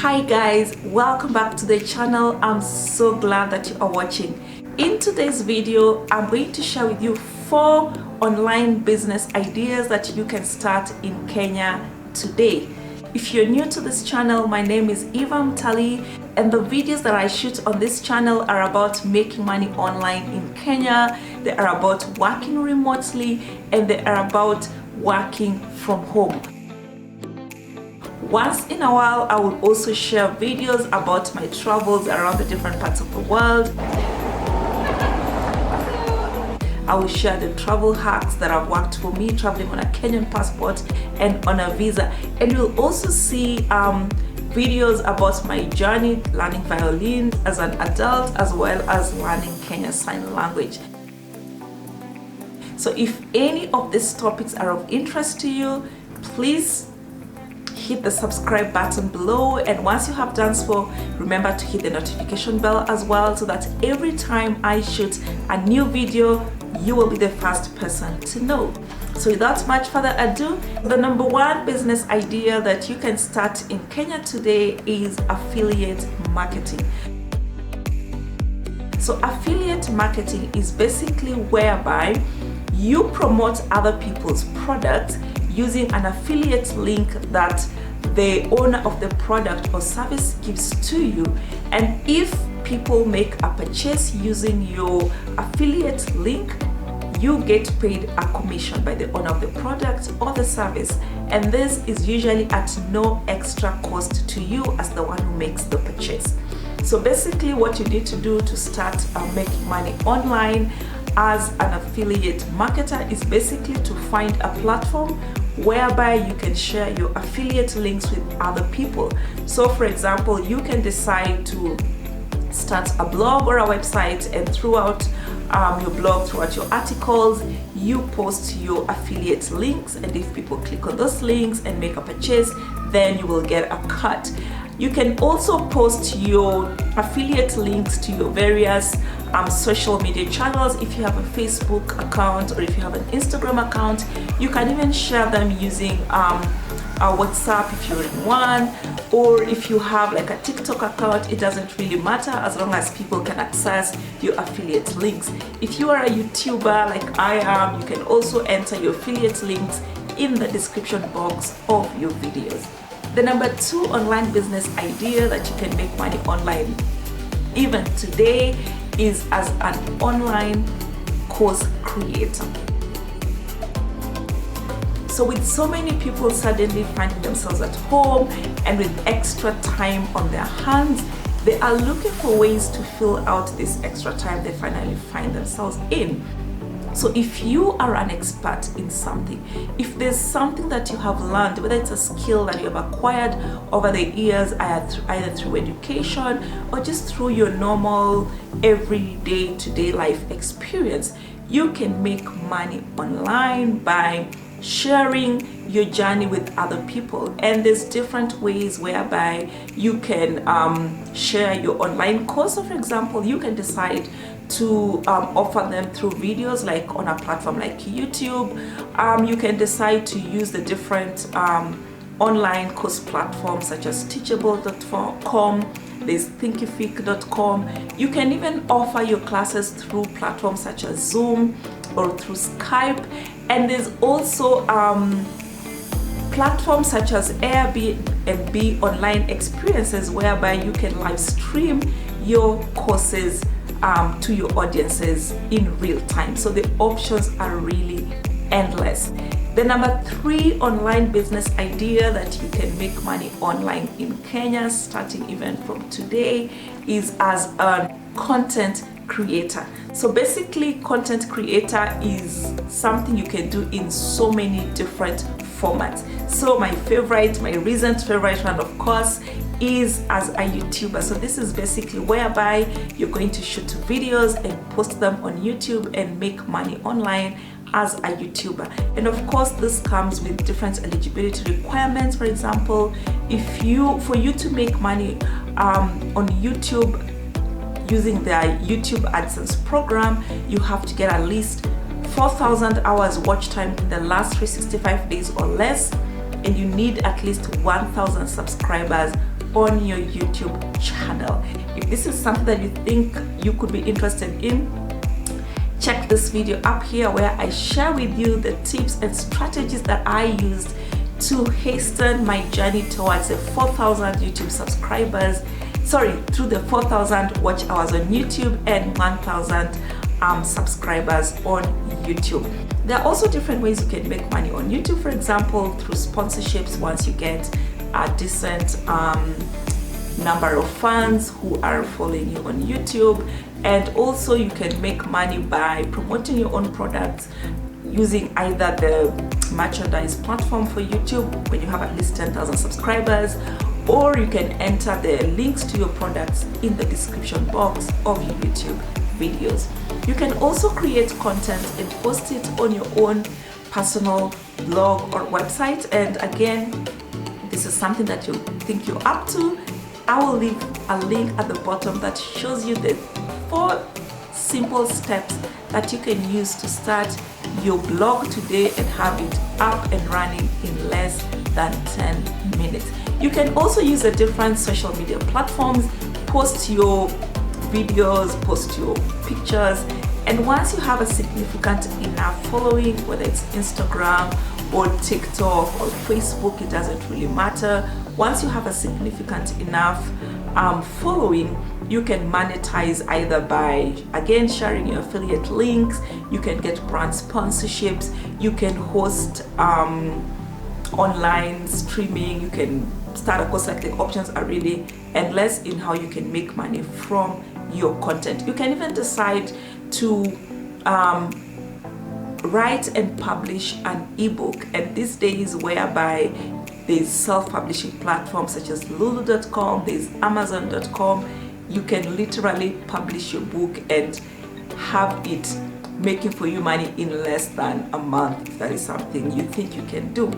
Hi guys, welcome back to the channel. I'm so glad that you are watching. In today's video, I'm going to share with you 4 online business ideas that you can start in Kenya today. If you're new to this channel, my name is Eva Mtali, and the videos that I shoot on this channel are about making money online in Kenya. They are about working remotely, and they are about working from home. Once in a while, I will also share videos about my travels around the different parts of the world. I will share the travel hacks that have worked for me traveling on a Kenyan passport and on a visa. And you'll also see videos about my journey learning violin as an adult, as well as learning Kenyan Sign Language. So if any of these topics are of interest to you, please hit the subscribe button below, and once you have done so, remember to hit the notification bell as well, so that every time I shoot a new video, you will be the first person to know. So without much further ado, the number 1 business idea that you can start in Kenya today is affiliate marketing. So affiliate marketing is basically whereby you promote other people's products using an affiliate link that the owner of the product or service gives to you. And if people make a purchase using your affiliate link, you get paid a commission by the owner of the product or the service, and this is usually at no extra cost to you as the one who makes the purchase. So basically what you need to do to start making money online as an affiliate marketer is basically to find a platform whereby you can share your affiliate links with other people. So for example, you can decide to start a blog or a website, and throughout your blog, throughout your articles, you post your affiliate links, and if people click on those links and make a purchase, then you will get a cut. You can also post your affiliate links to your various social media channels. If you have a Facebook account or if you have an Instagram account, you can even share them using a WhatsApp if you're in one, or if you have like a TikTok account, it doesn't really matter as long as people can access your affiliate links. If you are a YouTuber like I am, you can also enter your affiliate links in the description box of your videos. The number 2 online business idea that you can make money online even today is as an online course creator. So with so many people suddenly finding themselves at home and with extra time on their hands, they are looking for ways to fill out this extra time they finally find themselves in. So if you are an expert in something, if there's something that you have learned, whether it's a skill that you have acquired over the years, either through education or just through your normal everyday to-day life experience, you can make money online by sharing your journey with other people. And there's different ways whereby you can share your online course. So for example, you can decide to offer them through videos, like on a platform like YouTube. You can decide to use the different online course platforms such as teachable.com, there's thinkific.com. You can even offer your classes through platforms such as Zoom or through Skype. And there's also platforms such as Airbnb online experiences, whereby you can live stream your courses to your audiences in real time. So the options are really endless. The number 3 online business idea that you can make money online in Kenya starting even from today is as a content creator. So basically, content creator is something you can do in so many different formats. So my recent favorite one, of course, is as a YouTuber. So this is basically whereby you're going to shoot videos and post them on YouTube and make money online as a YouTuber. And of course, this comes with different eligibility requirements. For example, for you to make money on YouTube using the YouTube AdSense program, you have to get at least 4,000 hours watch time in the last 365 days or less, and you need at least 1,000 subscribers on your YouTube channel. If this is something that you think you could be interested in, check this video up here where I share with you the tips and strategies that I used to hasten my journey towards the 4,000 YouTube subscribers, through the 4,000 watch hours on YouTube and 1,000 subscribers on YouTube. There are also different ways you can make money on YouTube, for example, through sponsorships. Once you get a decent number of fans who are following you on YouTube, and also you can make money by promoting your own products using either the merchandise platform for YouTube when you have at least 10,000 subscribers, or you can enter the links to your products in the description box of your YouTube videos. You can also create content and post it on your own personal blog or website. And again, this is something that you think you're up to, I will leave a link at the bottom that shows you the 4 simple steps that you can use to start your blog today and have it up and running in less than 10 minutes. You can also use the different social media platforms, post your videos, post your pictures, and once you have a significant enough following, whether it's Instagram or TikTok or Facebook, it doesn't really matter. Once you have a significant enough following, you can monetize either by, again, sharing your affiliate links. You can get brand sponsorships, you can host online streaming, you can start a course. Like, the options are really endless in how you can make money from your content. You can even decide to write and publish an ebook, and these days whereby there's self-publishing platforms such as lulu.com, there's amazon.com, you can literally publish your book and have it making for you money in less than a month, if that is something you think you can do.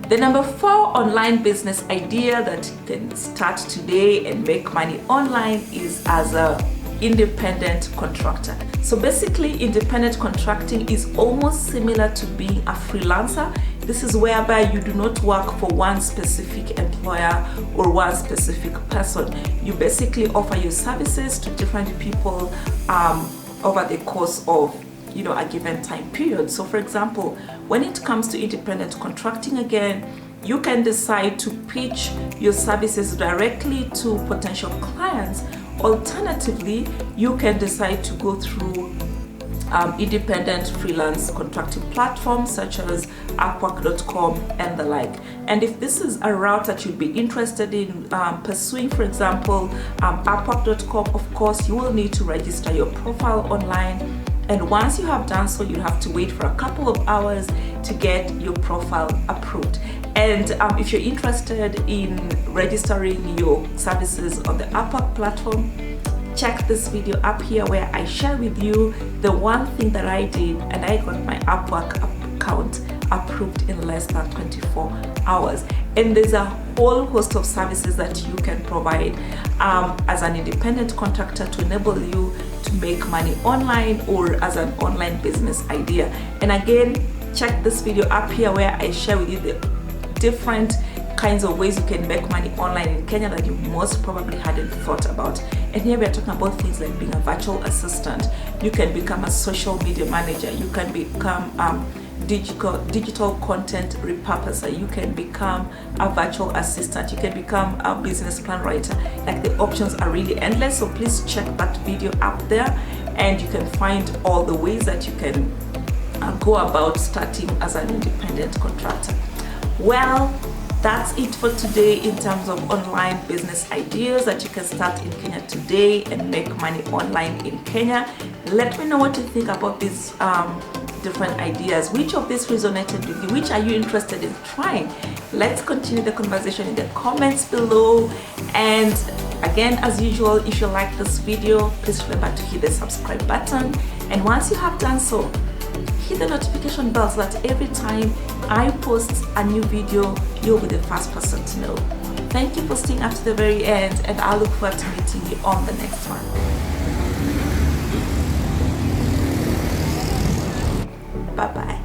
The number 4 online business idea that you can start today and make money online is as a independent contractor. So basically, independent contracting is almost similar to being a freelancer. This is whereby you do not work for one specific employer or one specific person. You basically offer your services to different people over the course of a given time period. So for example, when it comes to independent contracting, again, you can decide to pitch your services directly to potential clients. Alternatively, you can decide to go through independent freelance contracting platforms such as Upwork.com and the like. And if this is a route that you'd be interested in pursuing, for example, Upwork.com, of course, you will need to register your profile online. And once you have done so, you have to wait for a couple of hours to get your profile approved. And if you're interested in registering your services on the Upwork platform, check this video up here where I share with you the one thing that I did, and I got my Upwork account approved in less than 24 hours. And there's a whole host of services that you can provide as an independent contractor to enable you to make money online or as an online business idea. And again, check this video up here where I share with you the different kinds of ways you can make money online in Kenya that you most probably hadn't thought about. And here we are talking about things like being a virtual assistant. You can become a social media manager. You can become digital content repurposer. You can become a virtual assistant. You can become a business plan writer. Like, the options are really endless. So please check that video up there, and you can find all the ways that you can go about starting as an independent contractor. Well, that's it for today in terms of online business ideas that you can start in Kenya today and make money online in Kenya. Let me know what you think about these different ideas. Which of these resonated with you? Which are you interested in trying? Let's continue the conversation in the comments below. And again, as usual, if you like this video, please remember to hit the subscribe button. And once you have done so, hit the notification bell so that every time I post a new video, you'll be the first person to know. Thank you for staying up to the very end, and I look forward to meeting you on the next one. Bye-bye.